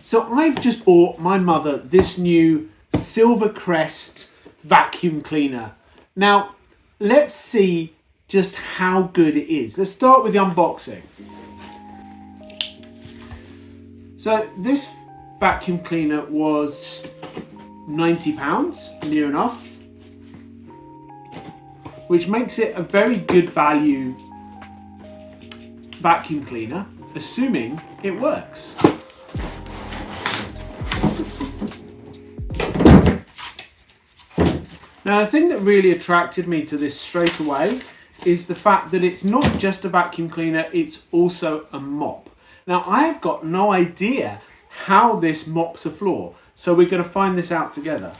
So I've just bought my mother this new SilverCrest vacuum cleaner. Now, let's see just how good it is. Let's start with the unboxing. So this vacuum cleaner was £90, near enough, which makes it a very good value vacuum cleaner, assuming it works. Now, the thing that really attracted me to this straight away is the fact that it's not just a vacuum cleaner, it's also a mop. Now, I've got no idea how this mops a floor, so we're going to find this out together.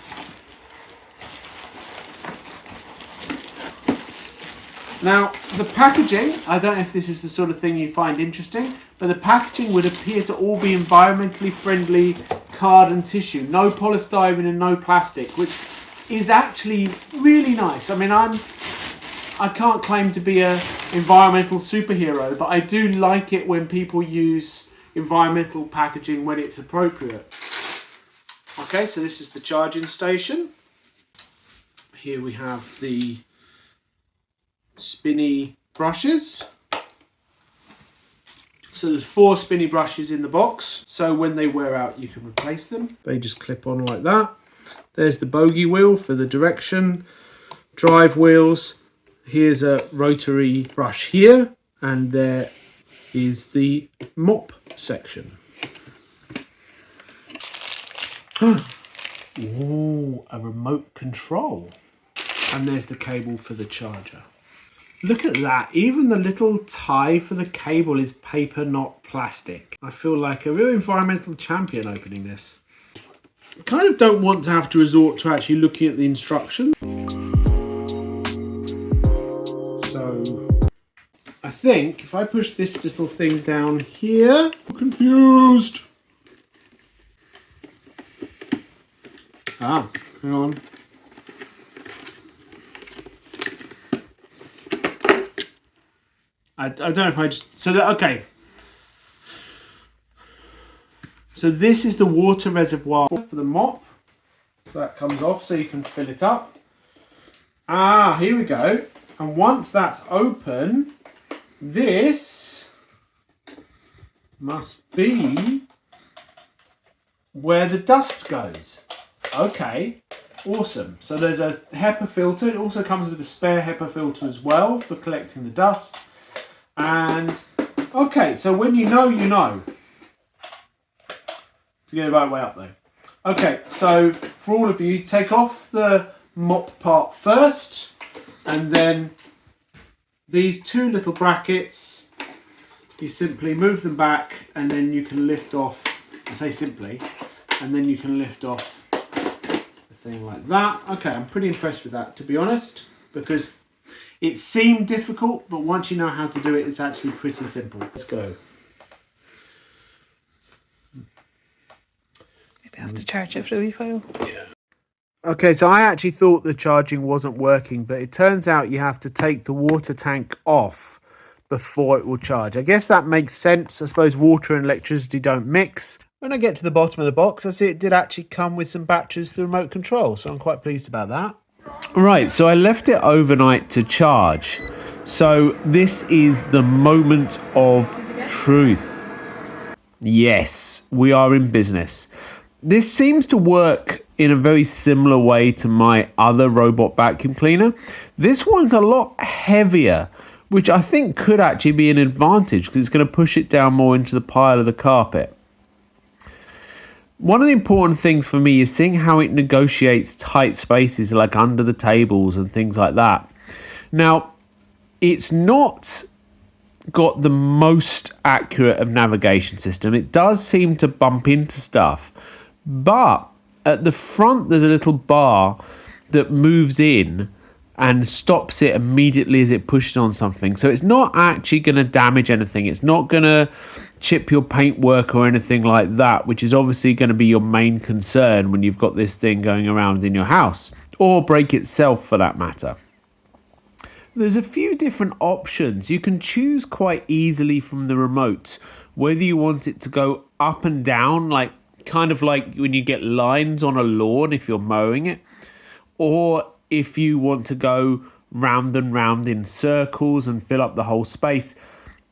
Now, the packaging, I don't know if this is the sort of thing you find interesting, but the packaging would appear to all be environmentally friendly card and tissue. No polystyrene and no plastic, which is actually really nice. I mean, I can't claim to be an environmental superhero, but I do like it when people use environmental packaging when it's appropriate. Okay, so this is the charging station. Here we have the spinny brushes. So there's 4 spinny brushes in the box, so when they wear out you can replace them. They just clip on like that. There's the bogey wheel for the direction, drive wheels. Here's a rotary brush here, and there is the mop section. Ooh, a remote control. And there's the cable for the charger. Look at that, even the little tie for the cable is paper, not plastic. I feel like a real environmental champion opening this. I kind of don't want to have to resort to actually looking at the instructions. So I think if I push this little thing down here, I'm confused. Ah, hang on. I don't know if I just... So that, okay. So this is the water reservoir for the mop. So that comes off so you can fill it up. Ah, here we go. And once that's open, this must be where the dust goes. Okay, awesome. So there's a HEPA filter. It also comes with a spare HEPA filter as well for collecting the dust. And okay, so when you know, you know. To get the right way up though. Okay, so for all of you, take off the mop part first, and then these 2 little brackets, you simply move them back, and then you can lift off, I say simply, and then you can lift off the thing like that. Okay, I'm pretty impressed with that, to be honest, because it seemed difficult, but once you know how to do it, it's actually pretty simple. Let's go. Maybe I have to charge it for a wee while. Yeah. Okay, so I actually thought the charging wasn't working, but it turns out you have to take the water tank off before it will charge. I guess that makes sense. I suppose water and electricity don't mix. When I get to the bottom of the box, I see it did actually come with some batteries for the remote control, so I'm quite pleased about that. Right, so I left it overnight to charge. So this is the moment of truth. Yes, we are in business. This seems to work in a very similar way to my other robot vacuum cleaner. This one's a lot heavier, which I think could actually be an advantage because it's going to push it down more into the pile of the carpet. One of the important things for me is seeing how it negotiates tight spaces like under the tables and things like that. Now, it's not got the most accurate of navigation system. It does seem to bump into stuff, but at the front there's a little bar that moves in and stops it immediately as it pushes on something. So it's not actually going to damage anything. It's not going to chip your paintwork or anything like that, which is obviously going to be your main concern when you've got this thing going around in your house, or break itself for that matter. There's a few different options. You can choose quite easily from the remote whether you want it to go up and down like kind of like when you get lines on a lawn if you're mowing it, or if you want to go round and round in circles and fill up the whole space.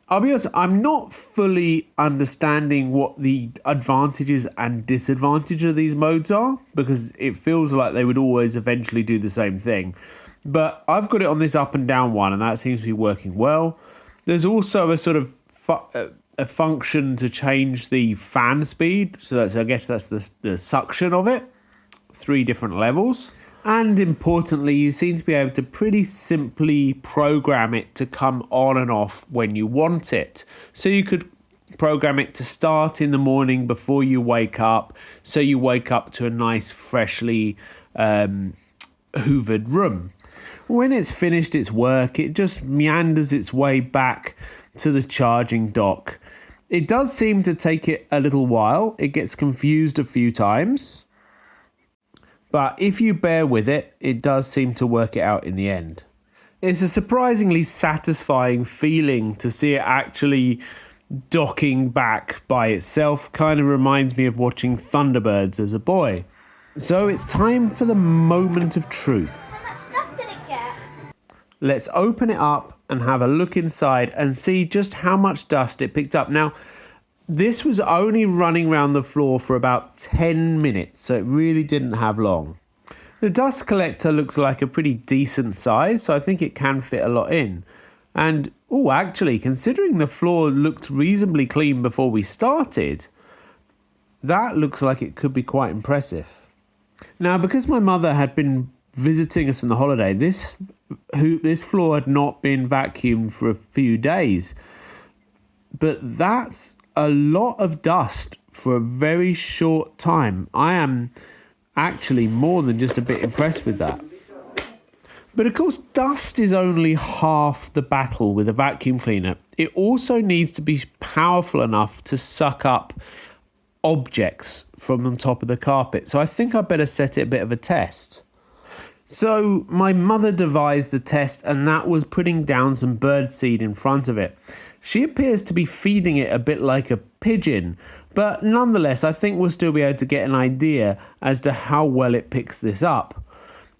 I'll be honest, I'm not fully understanding what the advantages and disadvantages of these modes are, because it feels like they would always eventually do the same thing. But I've got it on this up and down one, and that seems to be working well. There's also a sort of a function to change the fan speed. So I guess that's the suction of it. 3 different levels. And importantly, you seem to be able to pretty simply program it to come on and off when you want it. So you could program it to start in the morning before you wake up, so you wake up to a nice, freshly hoovered room. When it's finished its work, it just meanders its way back to the charging dock. It does seem to take it a little while. It gets confused a few times. But if you bear with it, it does seem to work it out in the end. It's a surprisingly satisfying feeling to see it actually docking back by itself. Kind of reminds me of watching Thunderbirds as a boy. So it's time for the moment of truth. How much stuff did it get? Let's open it up and have a look inside and see just how much dust it picked up. Now, this was only running around the floor for about 10 minutes, so it really didn't have long. The dust collector looks like a pretty decent size, so I think it can fit a lot in. And, actually, considering the floor looked reasonably clean before we started, that looks like it could be quite impressive. Now, because my mother had been visiting us from the holiday, this floor had not been vacuumed for a few days. But that's a lot of dust for a very short time. I am actually more than just a bit impressed with that. But of course, dust is only half the battle with a vacuum cleaner. It also needs to be powerful enough to suck up objects from the top of the carpet. So I think I better set it a bit of a test. So my mother devised the test, and that was putting down some birdseed in front of it. She appears to be feeding it a bit like a pigeon, but nonetheless, I think we'll still be able to get an idea as to how well it picks this up.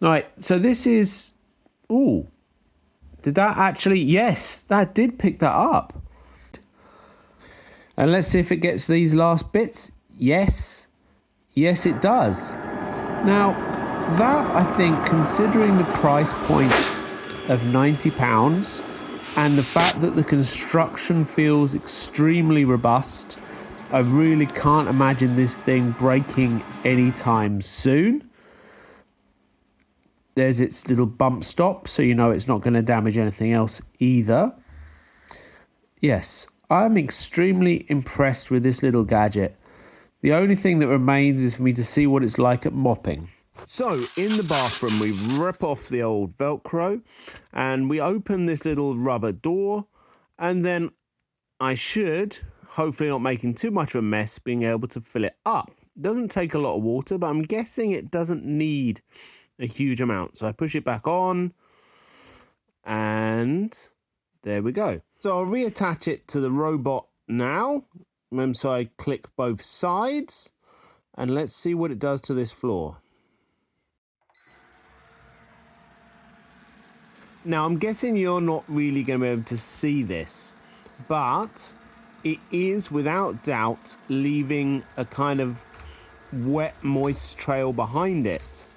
All right, so this is... did that actually... Yes, that did pick that up. And let's see if it gets these last bits. Yes. Yes, it does. Now, that, I think, considering the price point of £90 and the fact that the construction feels extremely robust, I really can't imagine this thing breaking anytime soon. There's its little bump stop, so you know it's not going to damage anything else either. Yes, I'm extremely impressed with this little gadget. The only thing that remains is for me to see what it's like at mopping. So, in the bathroom, we rip off the old Velcro and we open this little rubber door, and then I should, hopefully not making too much of a mess, being able to fill it up. It doesn't take a lot of water, but I'm guessing it doesn't need a huge amount. So I push it back on and there we go. So I'll reattach it to the robot now. So I click both sides and let's see what it does to this floor. Now, I'm guessing you're not really going to be able to see this, but it is without doubt leaving a kind of wet, moist trail behind it.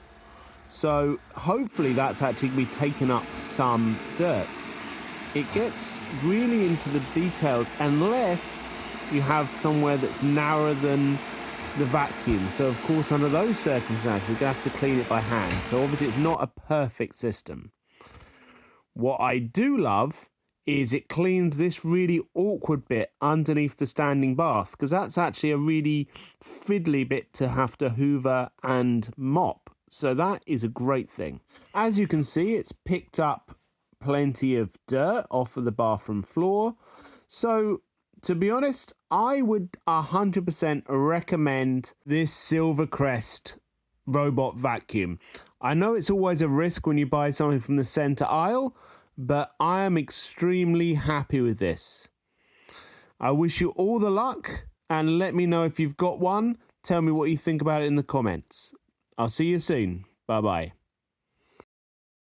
So hopefully that's actually going to be taking up some dirt. It gets really into the details unless you have somewhere that's narrower than the vacuum. So of course, under those circumstances, you're going to have to clean it by hand. So obviously it's not a perfect system. What I do love is it cleans this really awkward bit underneath the standing bath, because that's actually a really fiddly bit to have to hoover and mop. So that is a great thing. As you can see, it's picked up plenty of dirt off of the bathroom floor. So to be honest, I would 100% recommend this SilverCrest robot vacuum. I know it's always a risk when you buy something from the center aisle, but I am extremely happy with this. I wish you all the luck and let me know if you've got one. Tell me what you think about it in the comments. I'll see you soon. Bye bye.